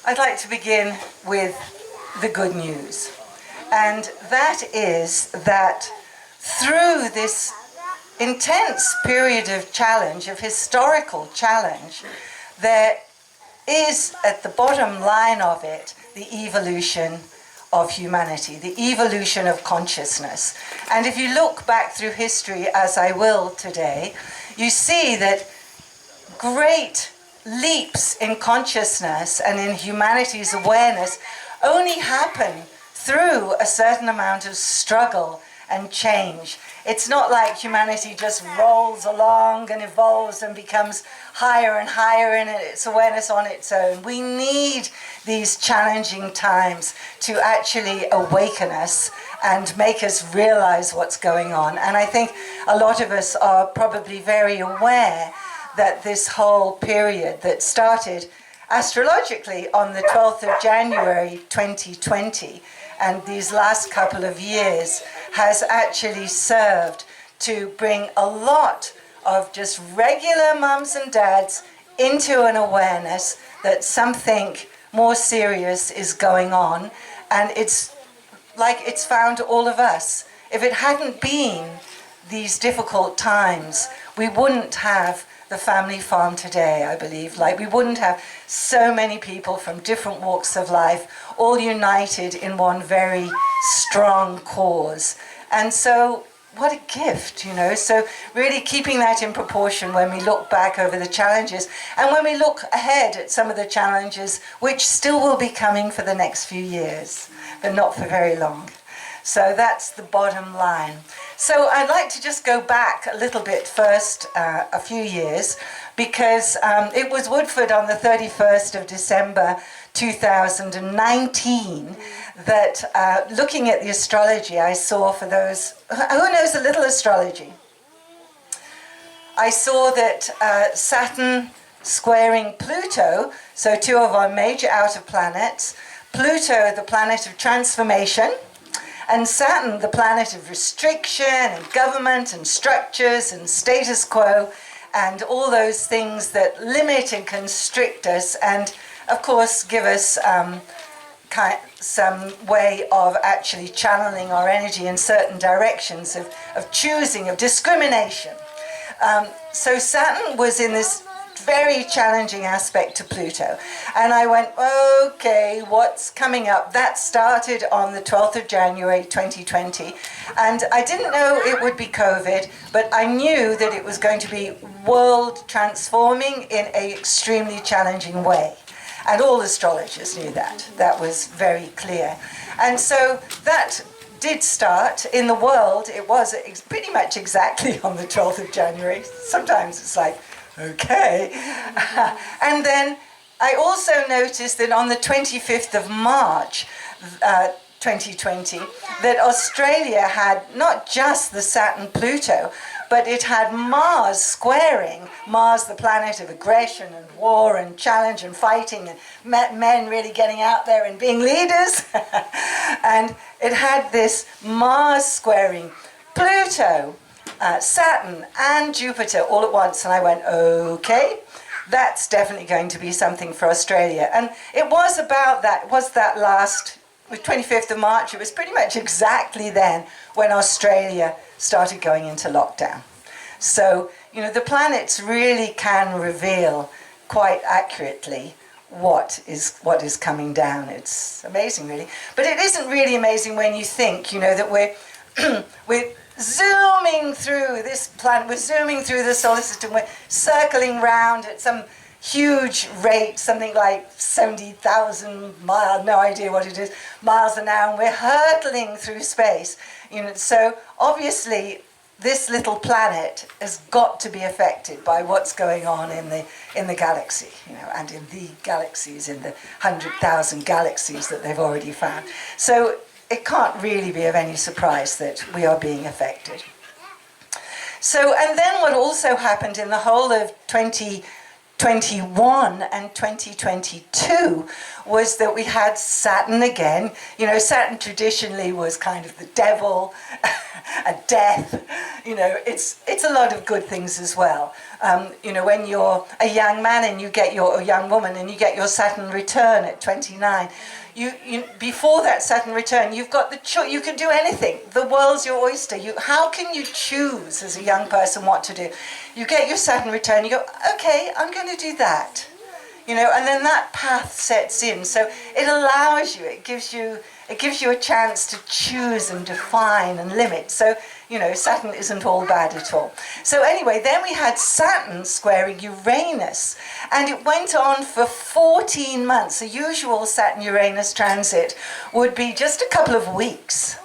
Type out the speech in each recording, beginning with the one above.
I'd like to begin with the good news. And that is that through this intense period of challenge, of historical challenge, there is at the bottom line of it the evolution of humanity, the evolution of consciousness. And if you look back through history, as I will today, you see that great leaps in consciousness and in humanity's awareness only happen through a certain amount of struggle and change. It's not like humanity just rolls along and evolves and becomes higher and higher in its awareness on its own. We need these challenging times to actually awaken us and make us realize what's going on. And I think a lot of us are probably very aware that this whole period that started astrologically on the 12th of January 2020 and these last couple of years has actually served to bring a lot of just regular mums and dads into an awareness that something more serious is going on, and it's like it's found all of us. If it hadn't been these difficult times, we wouldn't have the family farm today, I believe. Like, we wouldn't have so many people from different walks of life all united in one very strong cause. And so what a gift, you know. So really keeping that in proportion when we look back over the challenges and when we look ahead at some of the challenges which still will be coming for the next few years, but not for very long. So that's the bottom line. So I'd like to just go back a little bit first, a few years, because it was Woodford on the 31st of December 2019 that looking at the astrology I saw, for those who knows a little astrology, I saw that Saturn squaring Pluto, so two of our major outer planets, Pluto the planet of transformation, and Saturn, the planet of restriction and government and structures and status quo and all those things that limit and constrict us and, of course, give us some way of actually channeling our energy in certain directions, of choosing, of discrimination. So Saturn was in this very challenging aspect to Pluto. And I went, okay, what's coming up? That started on the 12th of January 2020. And I didn't know it would be COVID, but I knew that it was going to be world transforming in an extremely challenging way. And all astrologers knew that. That was very clear. And so that did start in the world. It was pretty much exactly on the 12th of January. Sometimes it's like, okay. And then I also noticed that on the 25th of March 2020, that Australia had not just the Saturn-Pluto, but it had Mars squaring, Mars the planet of aggression and war and challenge and fighting and men really getting out there and being leaders. And it had this Mars squaring Pluto, Saturn and Jupiter all at once, and I went, okay, that's definitely going to be something for Australia. And it was about that, it was that last, the 25th of March, it was pretty much exactly then when Australia started going into lockdown. So, you know, the planets really can reveal quite accurately what is coming down. It's amazing, really. But it isn't really amazing when you think, you know, that we're zooming through this planet, we're zooming through the solar system, we're circling round at some huge rate, something like 70,000 miles, no idea what it is, miles an hour, and we're hurtling through space. You know, so obviously this little planet has got to be affected by what's going on in the galaxy, you know, and in the galaxies, in the 100,000 galaxies that they've already found. So it can't really be of any surprise that we are being affected. So, and then what also happened in the whole of 2021 and 2022 was that we had Saturn again. You know, Saturn traditionally was kind of the devil, a death. You know, it's a lot of good things as well. You know, when you're a young man and you get a young woman and you get your Saturn return at 29, before that Saturn return, you've got the choice. You can do anything. The world's your oyster. How can you choose as a young person what to do? You get your Saturn return. You go, okay, I'm going to do that. You know, and then that path sets in. So it allows you. It gives you a chance to choose and define and limit. So, you know, Saturn isn't all bad at all. So anyway, then we had Saturn squaring Uranus, and it went on for 14 months. The usual Saturn-Uranus transit would be just a couple of weeks.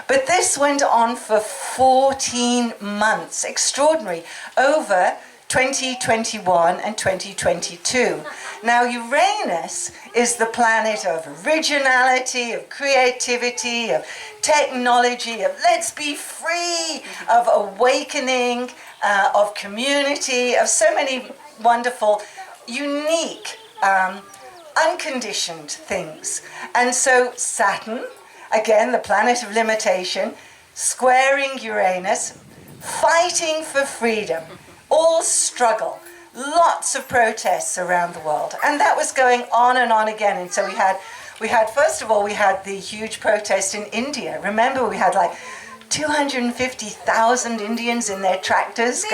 But this went on for 14 months. Extraordinary. Over 2021 and 2022. Now, Uranus is the planet of originality, of creativity, of technology, of let's be free, of awakening, of community, of so many wonderful, unique, unconditioned things. And so Saturn, again, the planet of limitation, squaring Uranus, fighting for freedom. All struggle, lots of protests around the world, and that was going on and on again. And so we had first of all, we had the huge protest in India. Remember, we had like 250,000 Indians in their tractors.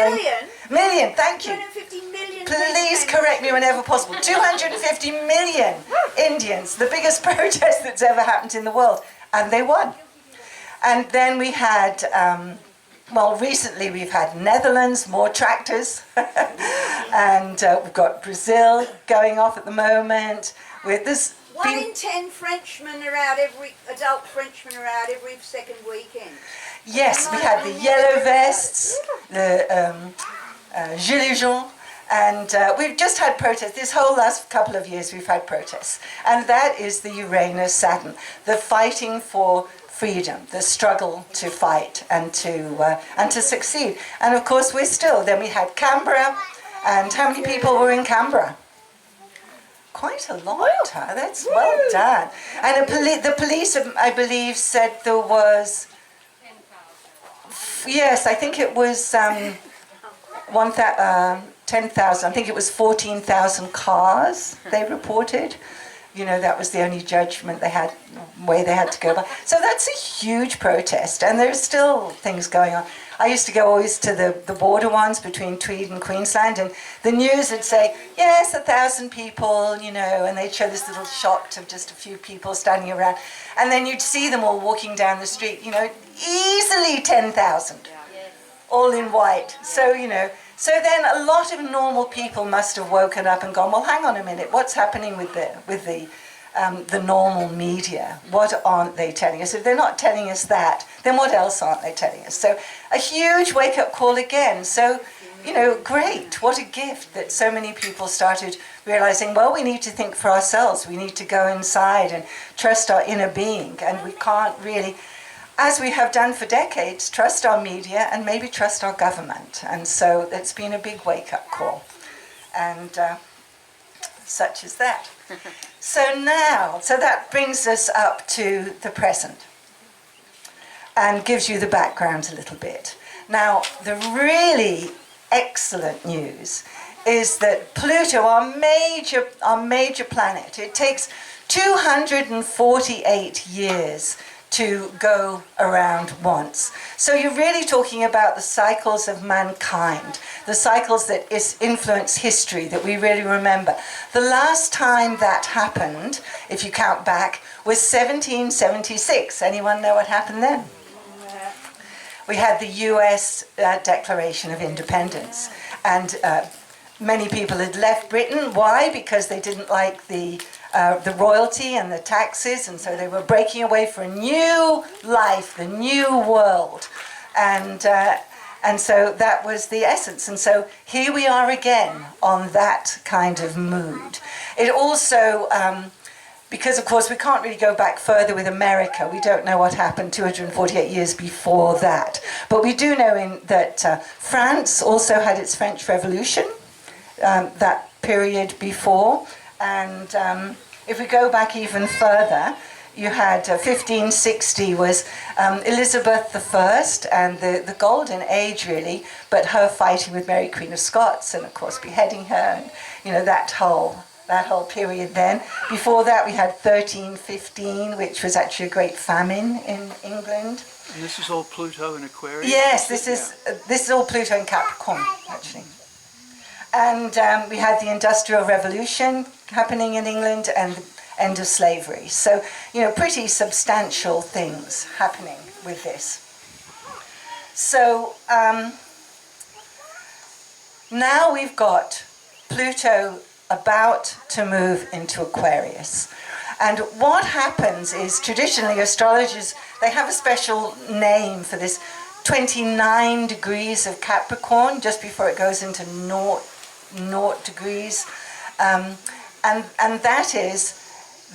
Million, thank you. 250 million. Please correct me whenever possible. 250 million Indians, the biggest protest that's ever happened in the world, and they won. And then we had well, recently we've had Netherlands, more tractors, and we've got Brazil going off at the moment with this. 1 in 10 Frenchmen are out adult Frenchmen are out every second weekend. Yes, we had the yellow vests, the gilets jaunes, and we've just had protests. This whole last couple of years we've had protests, and that is the Uranus-Saturn, the fighting for freedom, the struggle to fight and to succeed. And of course then we had Canberra, and how many people were in Canberra? Quite a lot, huh? That's well done. And the police, I believe, said there was, yes, I think it was 10,000, I think it was 14,000 cars they reported. You know, that was the only judgment they had, way they had to go by. So that's a huge protest, and there's still things going on. I used to go always to the border ones between Tweed and Queensland, and the news would say, yes, 1,000 people, you know, and they'd show this little shot of just a few people standing around, and then you'd see them all walking down the street, you know, easily 10,000, all in white. So, you know, so then a lot of normal people must have woken up and gone, well, hang on a minute, what's happening with the normal media? What aren't they telling us? If they're not telling us that, then what else aren't they telling us? So a huge wake-up call again. So, you know, great, what a gift that so many people started realizing, well, we need to think for ourselves. We need to go inside and trust our inner being, and we can't really, as we have done for decades, trust our media and maybe trust our government. And so it's been a big wake-up call. And such as that. So that brings us up to the present and gives you the background a little bit. Now, the really excellent news is that Pluto, our major planet, it takes 248 years to go around once. So you're really talking about the cycles of mankind, the cycles that influence history that we really remember. The last time that happened, if you count back, was 1776. Anyone know what happened then? We had the US Declaration of Independence, and many people had left Britain. Why? Because they didn't like the royalty and the taxes, and so they were breaking away for a new life, the new world, and so that was the essence. And so here we are again on that kind of mood. It also, because of course we can't really go back further with America, we don't know what happened 248 years before that, but we do know that France also had its French Revolution, that period before, and if we go back even further, you had 1560 was Elizabeth I, and the golden age really, but her fighting with Mary Queen of Scots, and of course beheading her, and you know that whole period. Then before that we had 1315, which was actually a great famine in England. And this is all Pluto in Aquarius? Yes, this is all Pluto in Capricorn actually. And we had the Industrial Revolution happening in England and the end of slavery. So, you know, pretty substantial things happening with this. So now we've got Pluto about to move into Aquarius. And what happens is, traditionally, astrologers, they have a special name for this 29 degrees of Capricorn, just before it goes into naught degrees. And that is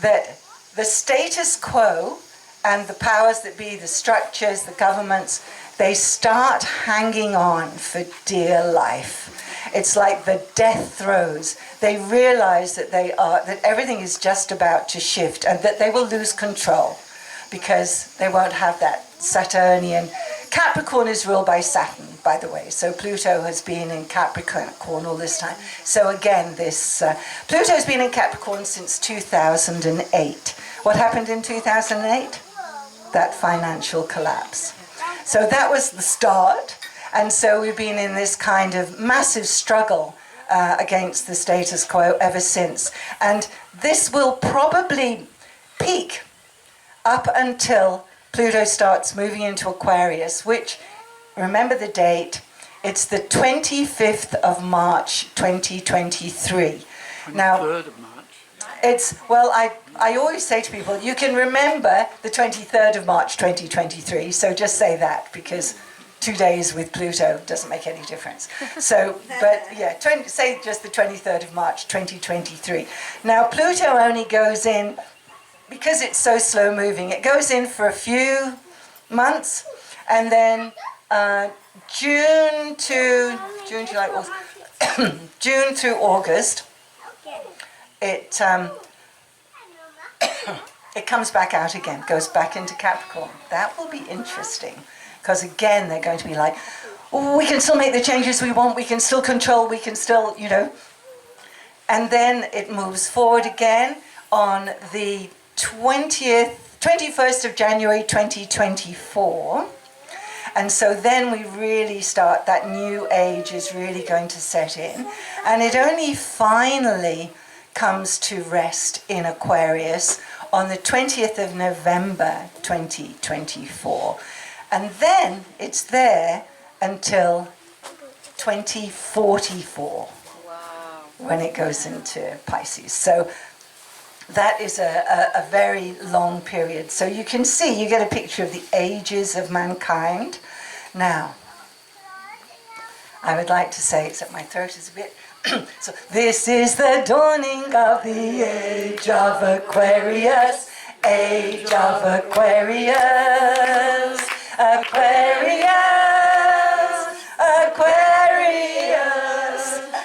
that the status quo and the powers that be, the structures, the governments, they start hanging on for dear life. It's like the death throes. They realize that that everything is just about to shift and that they will lose control because they won't have that Saturnian. Capricorn is ruled by Saturn, by the way. So Pluto has been in Capricorn all this time. So again, Pluto has been in Capricorn since 2008. What happened in 2008? That financial collapse. So that was the start. And so we've been in this kind of massive struggle against the status quo ever since. And this will probably peak up until Pluto starts moving into Aquarius, which, remember the date, it's the 25th of March 2023. 23rd of March. I always say to people, you can remember the 23rd of March 2023, so just say that, because 2 days with Pluto doesn't make any difference. So, but yeah, say just the 23rd of March 2023. Now, Pluto only goes in, because it's so slow moving, it goes in for a few months, and then June, July, August, June through August, it comes back out again, goes back into Capricorn. That will be interesting, because again, they're going to be like, oh, we can still make the changes we want, we can still control, we can still, you know. And then it moves forward again on the 21st of January 2024. And so then we really start, that new age is really going to set in. And it only finally comes to rest in Aquarius on the 20th of November 2024. And then it's there until 2044. Wow. When it goes into Pisces. So that is a very long period. So you can see, you get a picture of the ages of mankind. Now, I would like to say, except my throat is a bit... So, this is the dawning of the age of Aquarius, age of Aquarius, Aquarius, Aquarius.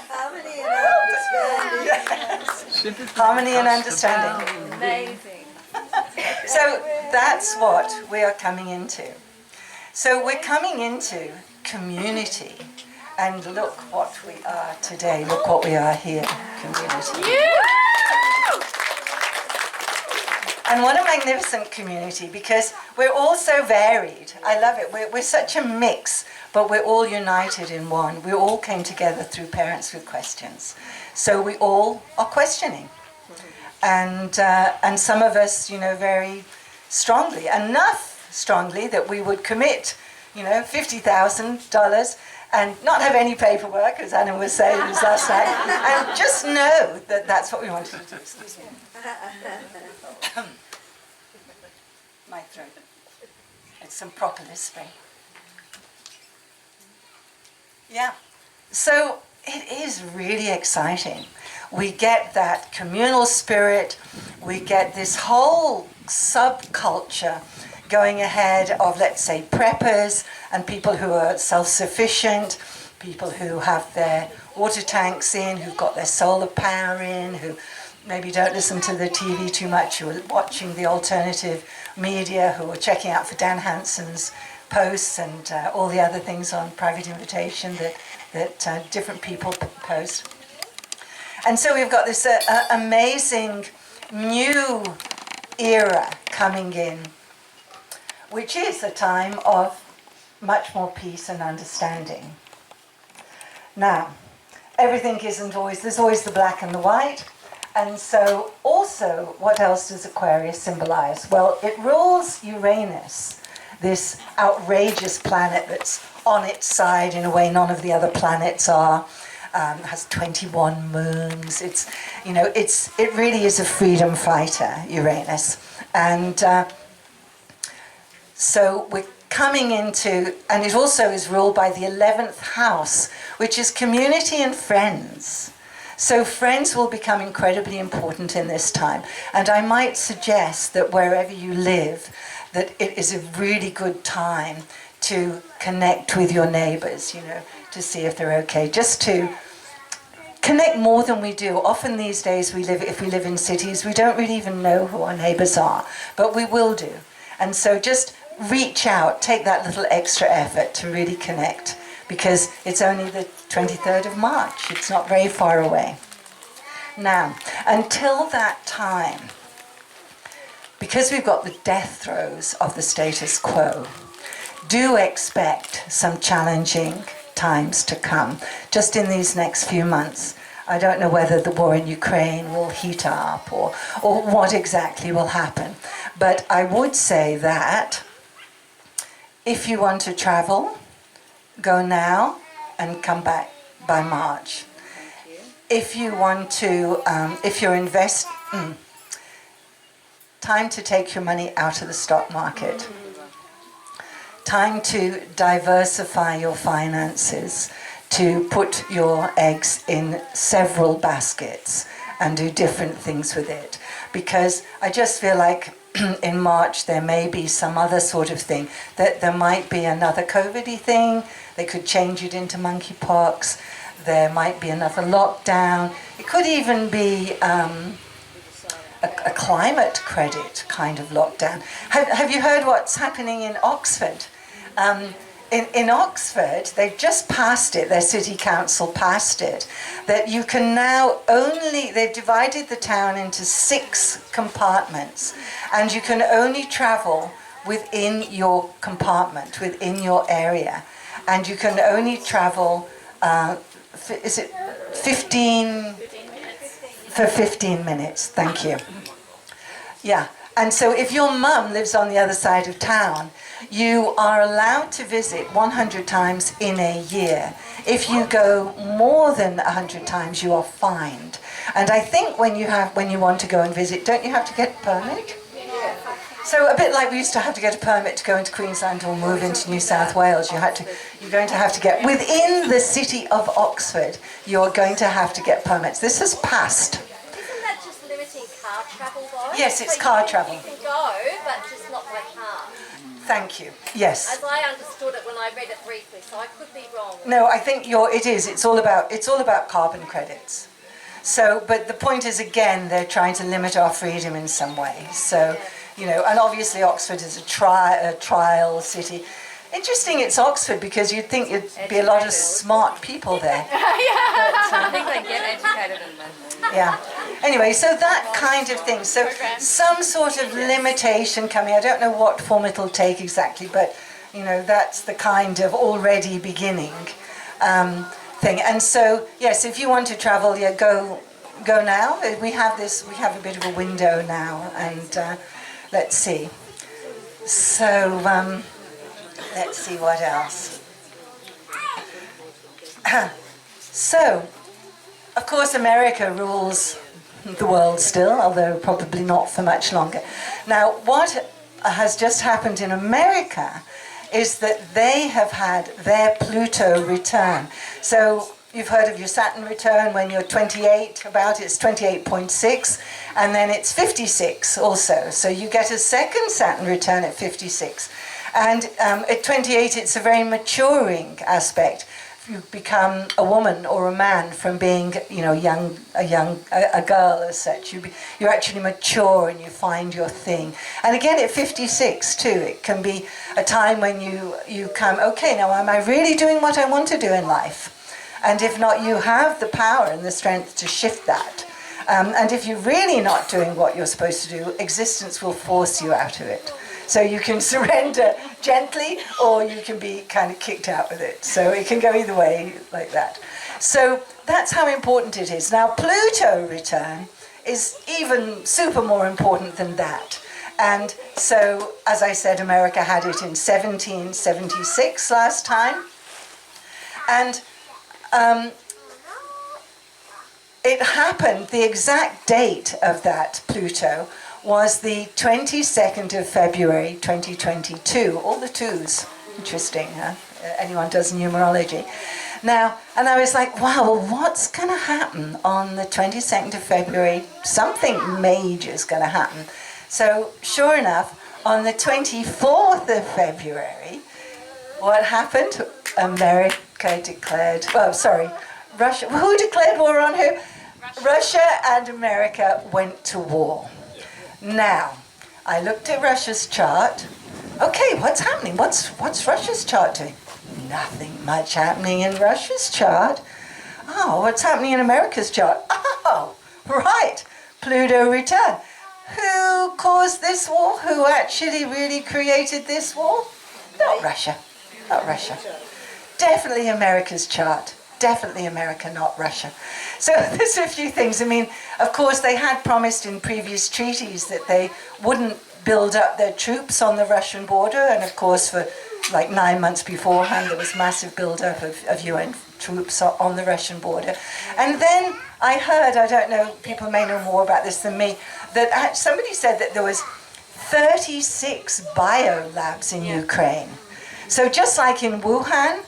Harmony and understanding. Yes. Harmony and understanding. Amazing. So that's what we are coming into. So we're coming into community. And look what we are today. Look what we are here, community. And what a magnificent community, because we're all so varied. I love it. We're such a mix, but we're all united in one. We all came together through Parents with Questions. So we all are questioning. And some of us, you know, very strongly, enough strongly that we would commit, you know, $50,000 and not have any paperwork, as Anna was saying last night, and just know that that's what we wanted to do. Excuse me. My throat. It's some propolis spray. Yeah. So it is really exciting. We get that communal spirit. We get this whole subculture going ahead of, let's say, preppers and people who are self-sufficient, people who have their water tanks in, who've got their solar power in, who maybe don't listen to the TV too much, who are watching the alternative media, who are checking out for Dan Hansen's posts and all the other things on private invitation that different people post. And so we've got this amazing new era coming in, which is a time of much more peace and understanding. Now, everything isn't always, there's always the black and the white. And so also, what else does Aquarius symbolize? Well, it rules Uranus, this outrageous planet that's on its side in a way none of the other planets are. Has 21 moons. It's, it really is a freedom fighter, Uranus. And so we're coming into, and it also is ruled by the 11th house, which is community and friends. So friends will become incredibly important in this time. And I might suggest that wherever you live, that it is a really good time to connect with your neighbors, to see if they're okay. Just to connect more than we do. Often these days, if we live in cities, we don't really even know who our neighbors are, but we will do. And so just reach out, take that little extra effort to really connect, because it's only the 23rd of March. It's not very far away. Now, until that time, because we've got the death throes of the status quo, do expect some challenging times to come, just in these next few months. I don't know whether the war in Ukraine will heat up or what exactly will happen. But I would say that if you want to travel, go now and come back by March. If you want to, if you're time to take your money out of the stock market. Time to diversify your finances, to put your eggs in several baskets and do different things with it. Because I just feel like in March there may be some other sort of thing, that there might be another COVID-y thing, they could change it into monkeypox, there might be another lockdown, it could even be a climate credit kind of lockdown. Have you heard what's happening in Oxford? In Oxford, they've just passed it, their city council passed it, that you can now they've divided the town into 6 compartments, and you can only travel within your compartment, within your area, and you can only travel, is it 15 for 15 minutes, thank you. Yeah, and so if your mum lives on the other side of town, you are allowed to visit 100 times in a year. If you go more than 100 times, you are fined. And I think when you want to go and visit, don't you have to get a permit? So a bit like we used to have to get a permit to go into Queensland or move into New South Wales, you're going to have to get, within the city of Oxford, you're going to have to get permits. This has passed. Isn't that just limiting car travel though? Yes, it's car travel. You can go, but just not by car. Thank you. Yes. As I understood it when I read it briefly, so I could be wrong. No, I think it is. It's all about carbon credits. So, but the point is, again, they're trying to limit our freedom in some way. So, and obviously Oxford is a trial city. Interesting, it's Oxford, because you'd think it'd be a lot of smart people there. I think they get educated in London. Yeah. Anyway, so that kind of thing. So some sort of limitation coming. I don't know what form it'll take exactly, but that's the kind of already beginning thing. And so yes, if you want to travel, go now. We have a bit of a window now, and let's see. So let's see what else. So, of course, America rules the world still, although probably not for much longer. Now, what has just happened in America is that they have had their Pluto return. So you've heard of your Saturn return when you're 28, it's 28.6, and then it's 56 also. So you get a second Saturn return at 56. And at 28, it's a very maturing aspect. you become a woman or a man from being, a girl as such. You're actually mature and you find your thing. And again, at 56 too, it can be a time when you come, okay, now am I really doing what I want to do in life? And if not, you have the power and the strength to shift that. And if you're really not doing what you're supposed to do, existence will force you out of it. So you can surrender gently, or you can be kind of kicked out with it. So it can go either way like that. So that's how important it is. Now, Pluto return is even super more important than that. And so, as I said, America had it in 1776 last time. And it happened, the exact date of that Pluto was the 22nd of February 2022. All the twos. Interesting, huh? Anyone does numerology. Now, and I was like, wow, well, what's going to happen on the 22nd of February? Something major is going to happen. So, sure enough, on the 24th of February, what happened? America declared, Russia. Who declared war on who? Russia and America went to war. Now, I looked at Russia's chart. Okay, what's happening? What's Russia's chart doing? Nothing much happening in Russia's chart. Oh, what's happening in America's chart? Oh, right, Pluto return. Who caused this war? Who actually really created this war? Not Russia. Not Russia. Definitely America's chart. Definitely America, not Russia. So there's a few things. I mean, of course, they had promised in previous treaties that they wouldn't build up their troops on the Russian border. And of course, for like 9 months beforehand, there was massive build-up of UN troops on the Russian border. And then I heard, I don't know, people may know more about this than me, that somebody said that there was 36 biolabs in Ukraine. So just like in Wuhan,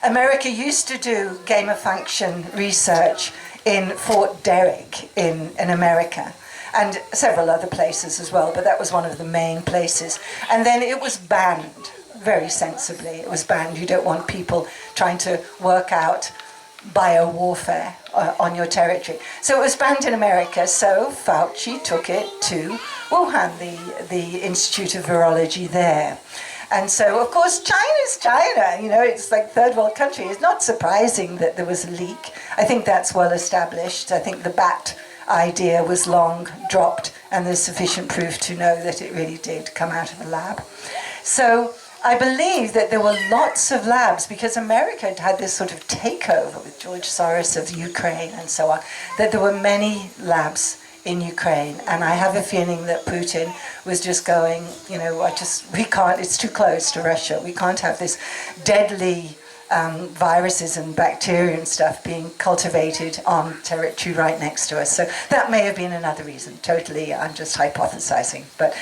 America used to do gain-of-function research in Fort Derrick in America, and several other places as well, but that was one of the main places. And then it was banned, very sensibly. It was banned. You don't want people trying to work out bio-warfare on your territory. So it was banned in America, so Fauci took it to Wuhan, the Institute of Virology there. And so, of course, China's China, it's like third world country. It's not surprising that there was a leak. I think that's well established. I think the bat idea was long dropped, and there's sufficient proof to know that it really did come out of a lab. So I believe that there were lots of labs, because America had this sort of takeover with George Soros of Ukraine and so on, that there were many labs in Ukraine, and I have a feeling that Putin was just going, we can't, it's too close to Russia. We can't have this deadly viruses and bacteria and stuff being cultivated on territory right next to us. So that may have been another reason. Totally, I'm just hypothesizing. But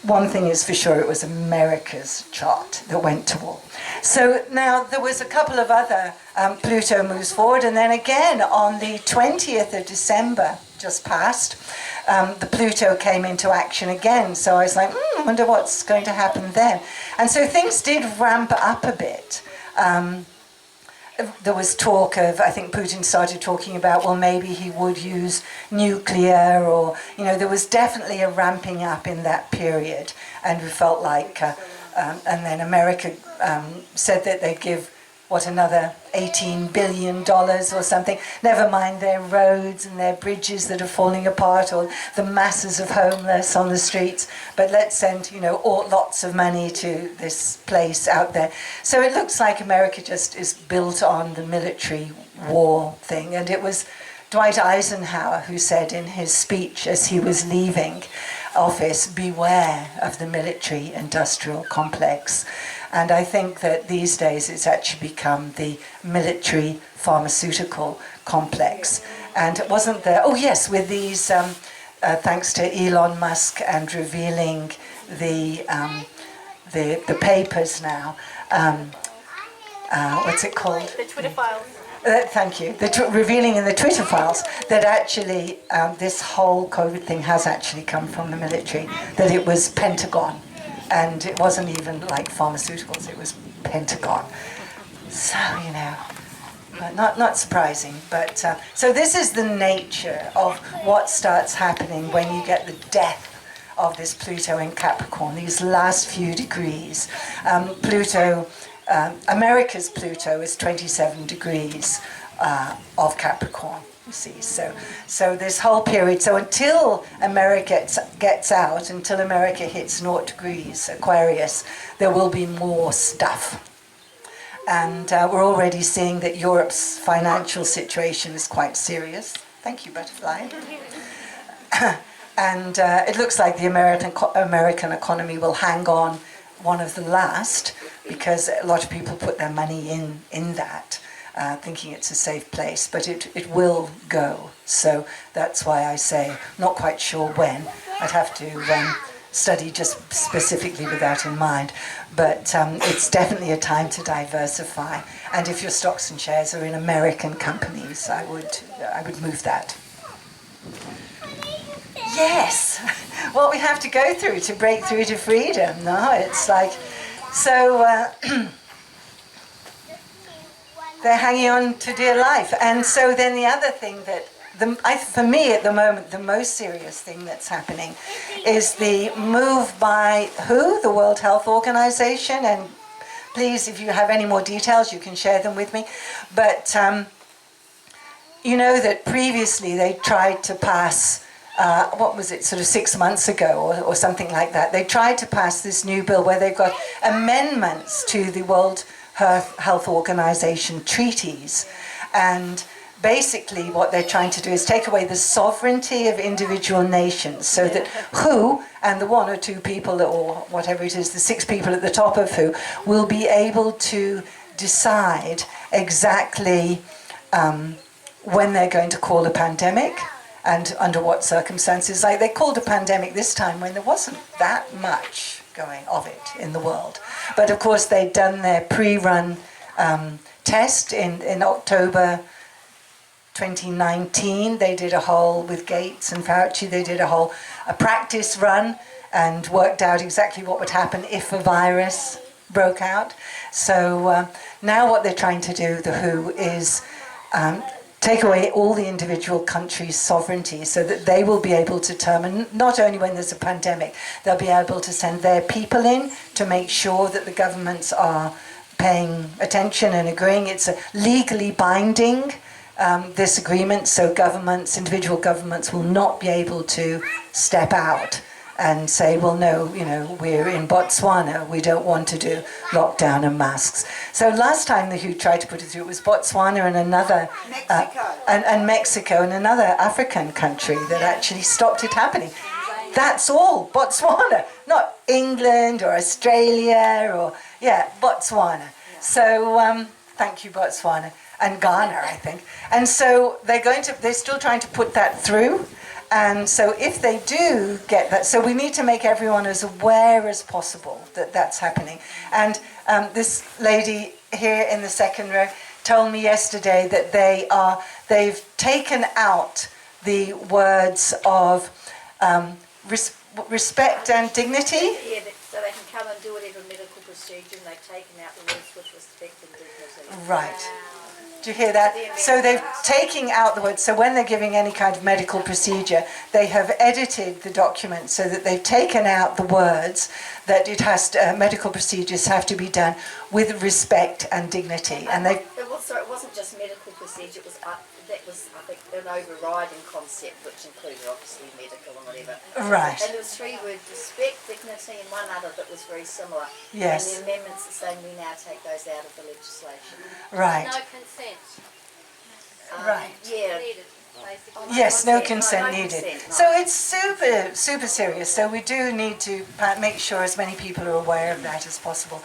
one thing is for sure, it was America's chart that went to war. So now there was a couple of other Pluto moves forward, and then again on the 20th of December, just passed, the Pluto came into action again. So I was like, I wonder what's going to happen then. And so things did ramp up a bit. There was talk of, I think Putin started talking about, well, maybe he would use nuclear, or, there was definitely a ramping up in that period. And we felt like, and then America said that they'd give, another $18 billion or something. Never mind their roads and their bridges that are falling apart, or the masses of homeless on the streets. But let's send, lots of money to this place out there. So it looks like America just is built on the military war thing. And it was Dwight Eisenhower who said in his speech as he was leaving office, beware of the military-industrial complex. And I think that these days it's actually become the military-pharmaceutical complex. And it wasn't there, with these, thanks to Elon Musk and revealing the papers now, what's it called? The Twitter files. Thank you. Revealing in the Twitter files that actually this whole COVID thing has actually come from the military, that it was Pentagon. And it wasn't even like pharmaceuticals, it was Pentagon. So, not surprising, but so this is the nature of what starts happening when you get the death of this Pluto in Capricorn, these last few degrees. America's Pluto is 27 degrees of Capricorn, you see. So this whole period, so until America gets out, until America hits 0 degrees Aquarius, there will be more stuff. And we're already seeing that Europe's financial situation is quite serious. Thank you, Butterfly. And it looks like the American economy will hang on one of the last, because a lot of people put their money in that, thinking it's a safe place, but it will go. So that's why I say, not quite sure when. I'd have to study just specifically with that in mind. But it's definitely a time to diversify. And if your stocks and shares are in American companies, I would move that. Yes, what we have to go through to break through to freedom. No, it's like, so they're hanging on to dear life. And so then the other thing that, for me at the moment, the most serious thing that's happening is the move by WHO, the World Health Organization, and please, if you have any more details, you can share them with me. But you know that previously they tried to pass, what was it, sort of 6 months ago or something like that, they tried to pass this new bill where they've got amendments to the World Health Organization treaties. And basically what they're trying to do is take away the sovereignty of individual nations, so that WHO and the 1 or 2 people, or whatever it is, the 6 people at the top of WHO, will be able to decide exactly when they're going to call a pandemic and under what circumstances. Like they called a pandemic this time when there wasn't that much going of it in the world. But of course they'd done their pre-run test in October 2019. They did a whole, with Gates and Fauci, they did a practice run and worked out exactly what would happen if a virus broke out. So now what they're trying to do, the WHO, is take away all the individual countries' sovereignty, so that they will be able to determine, not only when there's a pandemic, they'll be able to send their people in to make sure that the governments are paying attention and agreeing. It's a legally binding this agreement, so individual governments will not be able to step out and say, well, no, we're in Botswana, we don't want to do lockdown and masks. So last time the WHO tried to put it through, it was Botswana and another Mexico and another African country that actually stopped it happening. That's all, Botswana, not England or Australia or, Botswana. So thank you, Botswana. And Ghana, I think. And so they're still trying to put that through. And so if they do get that, so we need to make everyone as aware as possible that that's happening. And this lady here in the second row told me yesterday that they've taken out the words of respect and dignity. Yeah, so they can come and do whatever medical procedure, and they've taken out the words with respect and dignity. Right. Do you hear that? So they're taking out the words. So when they're giving any kind of medical procedure, they have edited the document so that they've taken out the words that medical procedures have to be done with respect and dignity. And they. It wasn't just medical procedure. That was, I think, an overriding concept, which included obviously medical and whatever. Right. And there was 3 words: respect, dignity, and one other that was very similar. Yes. And the amendments are saying we now take those out of the legislation. Right. No consent. Right. Yeah. Needed, basically. Yes, no consent No needed. consent, no. So it's super, super serious. So we do need to make sure as many people are aware of that as possible.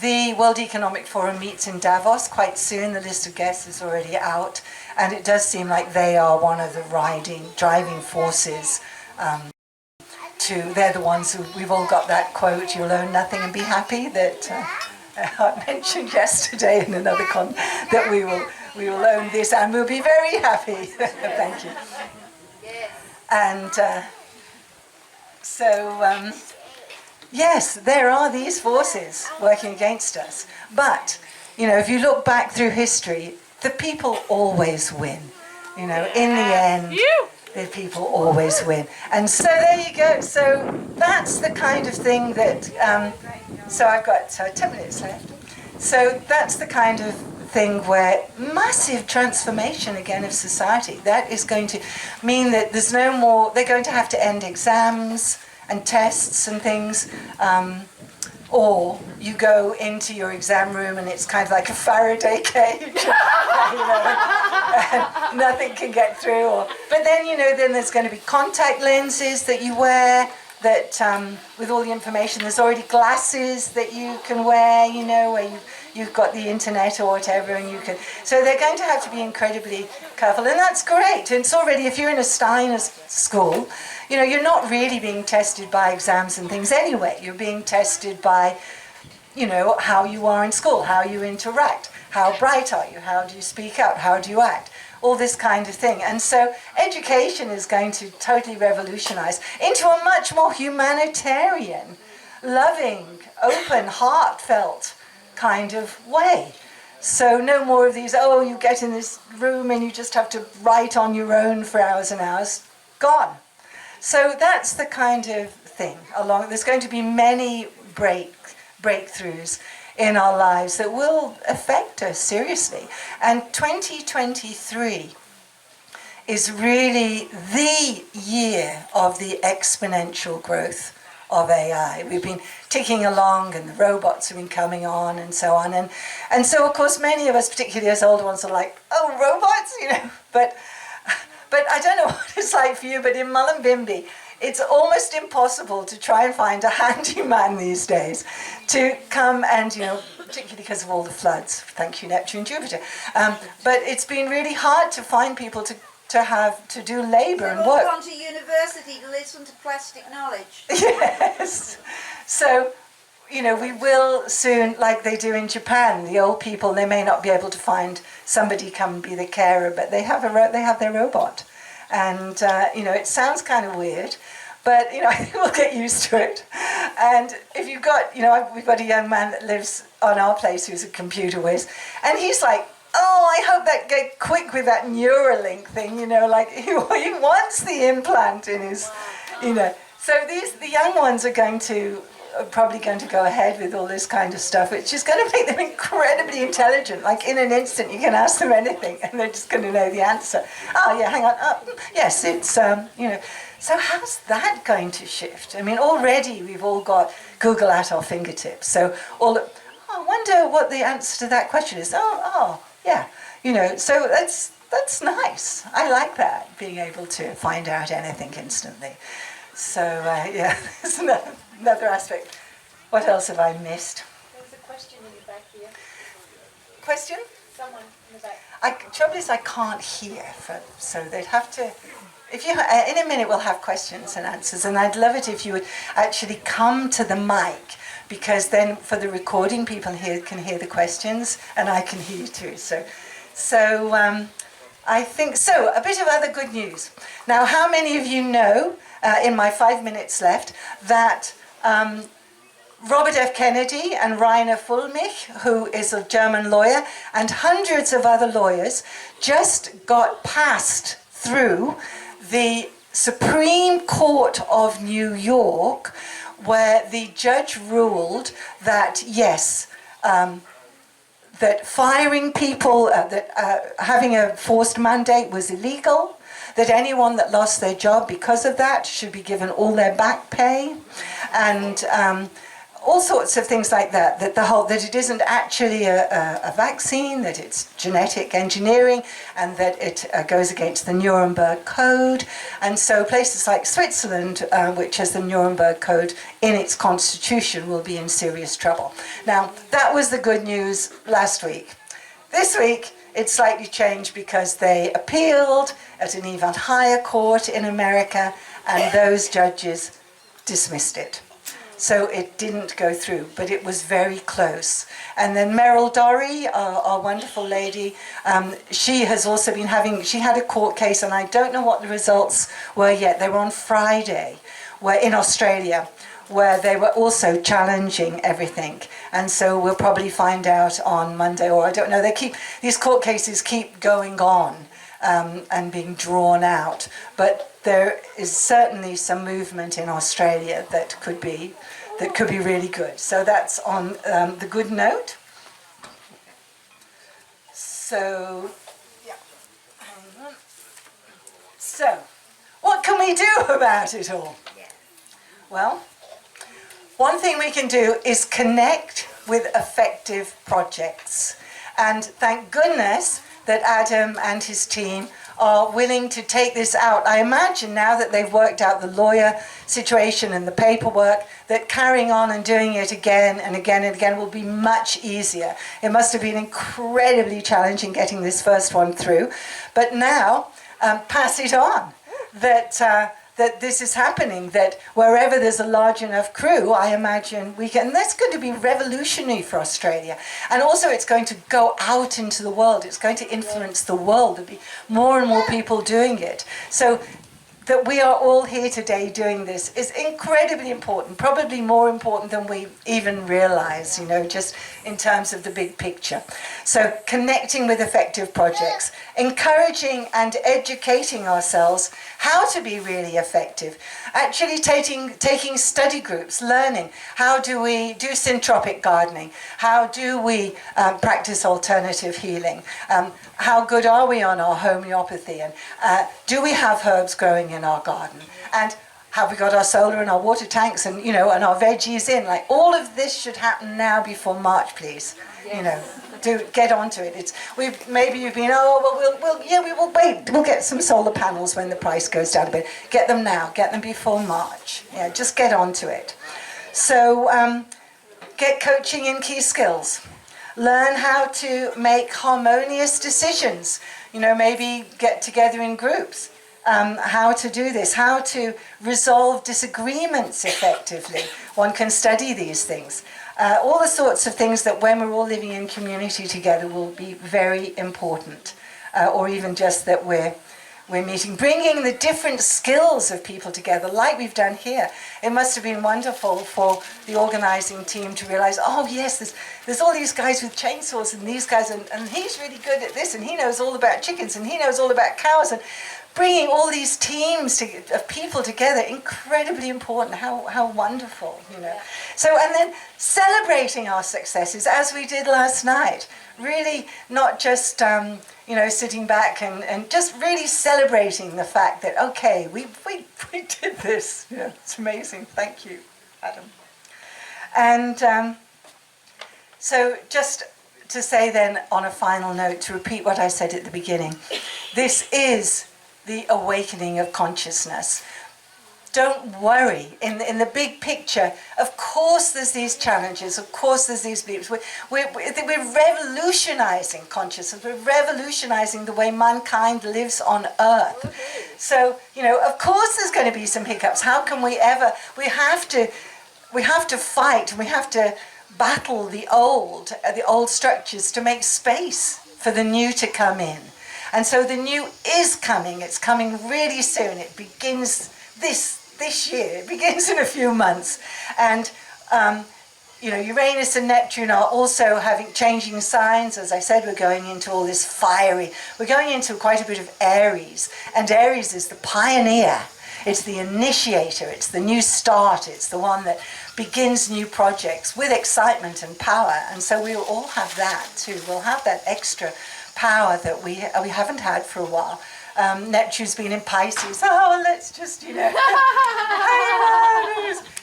The World Economic Forum meets in Davos quite soon. The list of guests is already out. And it does seem like they are one of the driving forces. They're the ones who, we've all got that quote, you'll own nothing and be happy, that I mentioned yesterday in another that we will own this and we'll be very happy. Thank you. Yes. And yes, there are these forces working against us. But you know, if you look back through history, the people always win. You know, in the end, the people always win. And so there you go. So that's the kind of thing that, so I've got 10 minutes left. So that's the kind of thing where massive transformation again of society. That is going to mean that there's no more, they're going to have to end exams and tests and things. Or you go into your exam room and it's kind of like a Faraday cage, you know, and nothing can get through. But then, you know, then there's going to be contact lenses that you wear that, with all the information, there's already glasses that you can wear, you know, where you've got the internet or whatever, and you can. So they're going to have to be incredibly careful, and that's great. And it's already, if you're in a Steiner school, you know, you're not really being tested by exams and things anyway. You're being tested by, you know, how you are in school, how you interact, how bright are you, how do you speak out, how do you act, all this kind of thing. And so education is going to totally revolutionize into a much more humanitarian, loving, open, heartfelt kind of way. So no more of these, oh, you get in this room and you just have to write on your own for hours and hours. Gone. So that's the kind of thing. There's going to be many breakthroughs in our lives that will affect us seriously. And 2023 is really the year of the exponential growth of AI. We've been ticking along and the robots have been coming on and so on. And so, of course, many of us, particularly as older ones, are like, oh, robots, you know. But I don't know what it's like for you, but in Mullumbimby, it's almost impossible to try and find a handyman these days to come and, you know, particularly because of all the floods, thank you, Neptune, Jupiter. But it's been really hard to find people to do labour and work. They've all gone to university to listen to plastic knowledge. Yes. So, you know, we will soon, like they do in Japan, the old people, they may not be able to find somebody come and be the carer, but they have their robot. And, you know, it sounds kind of weird, but, you know, I think we'll get used to it. And if you've got, you know, we've got a young man that lives on our place who's a computer whiz, and he's like, oh, I hope that get quick with that Neuralink thing, you know, like he wants the implant in his, you know. So the young ones are probably going to go ahead with all this kind of stuff, which is going to make them incredibly intelligent. Like in an instant, you can ask them anything, and they're just going to know the answer. Oh yeah, hang on. Yes, it's you know. So how's that going to shift? I mean, already we've all got Google at our fingertips. So I wonder what the answer to that question is. Oh yeah, you know. So that's nice. I like that, being able to find out anything instantly. So yeah, there's another aspect. What else have I missed? There's a question in the back here. Question? Someone in the back. Trouble is I can't hear, so they'd have to. If you in a minute we'll have questions and answers, and I'd love it if you would actually come to the mic, because then for the recording people here can hear the questions and I can hear you too. So I think so. A bit of other good news. Now, how many of you know? In my 5 minutes left, that Robert F. Kennedy and Rainer Fulmich, who is a German lawyer, and hundreds of other lawyers just got passed through the Supreme Court of New York, where the judge ruled that, yes, that firing people, having a forced mandate was illegal, that anyone that lost their job because of that should be given all their back pay, and all sorts of things like that. That it isn't actually a vaccine, that it's genetic engineering, and that it goes against the Nuremberg Code. And so places like Switzerland, which has the Nuremberg Code in its constitution, will be in serious trouble. Now, that was the good news last week. This week, it slightly changed because they appealed at an even higher court in America, and those judges dismissed it. So it didn't go through, but it was very close. And then Meryl Dorey, our wonderful lady, she has also been she had a court case, and I don't know what the results were yet. They were on Friday, in Australia, where they were also challenging everything. And so we'll probably find out on Monday, or I don't know. These court cases keep going on and being drawn out. But there is certainly some movement in Australia that could be really good. So that's on the good note. So, yeah, hang on. So, what can we do about it all? Well, one thing we can do is connect with effective projects. And thank goodness that Adam and his team are willing to take this out. I imagine now that they've worked out the lawyer situation and the paperwork, that carrying on and doing it again and again and again will be much easier. It must have been incredibly challenging getting this first one through. But now, pass it on. That this is happening, that wherever there's a large enough crew, I imagine we can, and that's going to be revolutionary for Australia. And also it's going to go out into the world. It's going to influence the world. There'll be more and more people doing it. So that we are all here today doing this is incredibly important, probably more important than we even realize, just in terms of the big picture. So connecting with effective projects, encouraging and educating ourselves how to be really effective, actually taking study groups, learning how do we do syntropic gardening, how do we practice alternative healing, how good are we on our homeopathy, and do we have herbs growing in our garden, and have we got our solar and our water tanks and and our veggies in? Like, all of this should happen now before March, please. Yes. Do get onto it. Maybe you've been, we will wait. We'll get some solar panels when the price goes down a bit. Get them now. Get them before March. Yeah, just get onto it. So get coaching in key skills. Learn how to make harmonious decisions. Maybe get together in groups. How to do this, how to resolve disagreements effectively. One can study these things. All the sorts of things that when we're all living in community together will be very important. Or even just that we're meeting, bringing the different skills of people together like we've done here. It must have been wonderful for the organising team to realise, oh yes, there's all these guys with chainsaws and these guys, and he's really good at this, and he knows all about chickens, and he knows all about cows, and bringing all these teams of people together, incredibly important. How wonderful, So, and then celebrating our successes as we did last night. Really not just, sitting back and just really celebrating the fact that, okay, we did this. Yeah, it's amazing. Thank you, Adam. And so just to say then on a final note, to repeat what I said at the beginning, this is the awakening of consciousness. Don't worry. In the big picture, of course there's these challenges, of course there's these bleeps. We're revolutionizing consciousness. We're revolutionizing the way mankind lives on Earth. So, of course there's going to be some hiccups. How can we ever... We have to fight, and we have to battle the old structures to make space for the new to come in. And so the new is coming. It's coming really soon. It begins this year. It begins in a few months. And, Uranus and Neptune are also changing signs. As I said, we're going into all this fiery. We're going into quite a bit of Aries. And Aries is the pioneer. It's the initiator. It's the new start. It's the one that begins new projects with excitement and power. And so we will all have that too. We'll have that extra power that we haven't had for a while. Neptune's been in Pisces. Oh, let's just,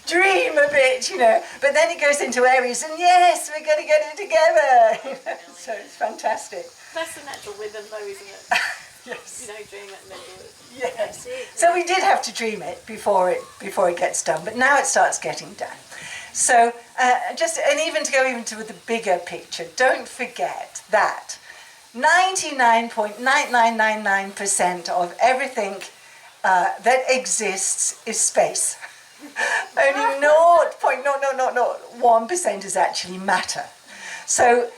dream a bit, But then it goes into Aries, and yes, we're going to get it together. So it's fantastic. That's the natural rhythm though, isn't it? Yes. Dream it and then do it. Yes. So we did have to dream it before it gets done, but now it starts getting done. So even to go to the bigger picture, don't forget that 99.9999% of everything that exists is space. Only 0.0001% is actually matter. So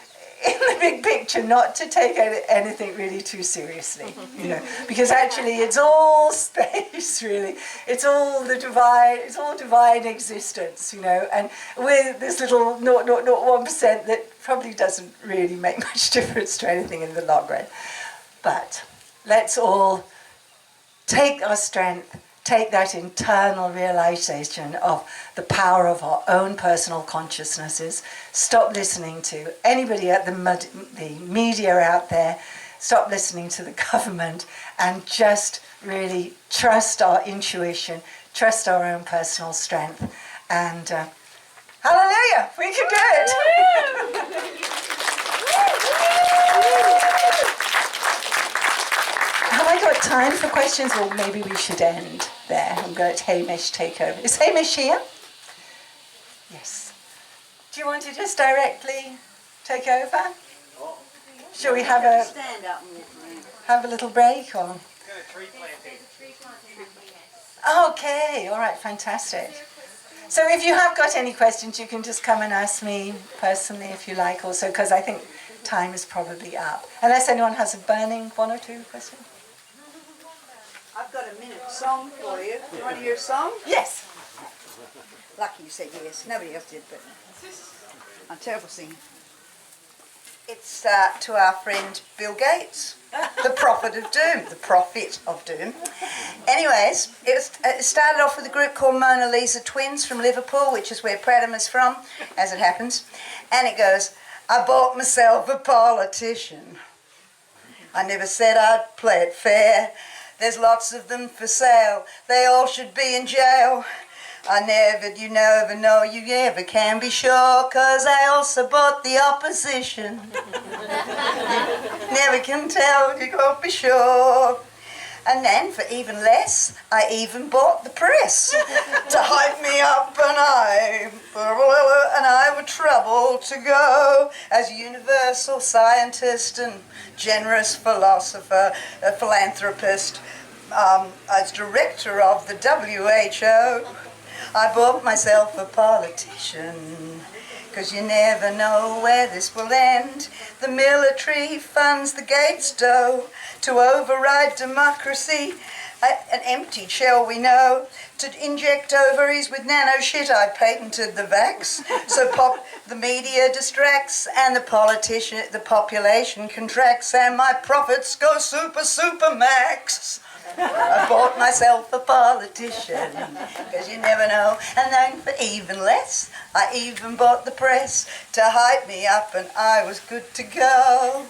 in the big picture, not to take anything really too seriously, you know, because actually it's all space, really. It's all the divine, it's all divine existence, you know, and with this little 0.001% that probably doesn't really make much difference to anything in the long run. But let's all take our strength, take that internal realization of the power of our own personal consciousnesses, stop listening to anybody at the media out there, stop listening to the government, and just really trust our intuition, trust our own personal strength, and hallelujah, we can do it! Have I got time for questions, or maybe we should end there? I'm going to let Hamish take over. Is Hamish here? Yes. Do you want to just directly take over? Shall we have a Stand up and walk around. have a little break, or? Okay, all right, fantastic. So if you have got any questions, you can just come and ask me personally if you like, also, because I think time is probably up. Unless anyone has a burning one or two questions. I've got a minute song for you. Do you want to hear a song? Yes. Lucky you said yes. Nobody else did, but I'm terrible singing. It's to our friend Bill Gates, the prophet of doom, the prophet of doom. Anyways, it started off with a group called Mona Lisa Twins from Liverpool, which is where Pratima's from, as it happens. And it goes, I bought myself a politician. I never said I'd play it fair. There's lots of them for sale. They all should be in jail. You never know, you never can be sure, 'cause I also bought the opposition. Never can tell, you can't be sure. And then, for even less, I even bought the press to hype me up, and I were trouble to go as a universal scientist and generous philosopher, a philanthropist, as director of the WHO. I bought myself a politician, 'cause you never know where this will end. The military funds the Gates dough to override democracy. An empty shell we know. To inject ovaries with nano shit, I patented the vax. So the media distracts and the population contracts, and my profits go super max. I bought myself a politician, 'cause you never know. And then for even less, I even bought the press to hype me up, and I was good to go.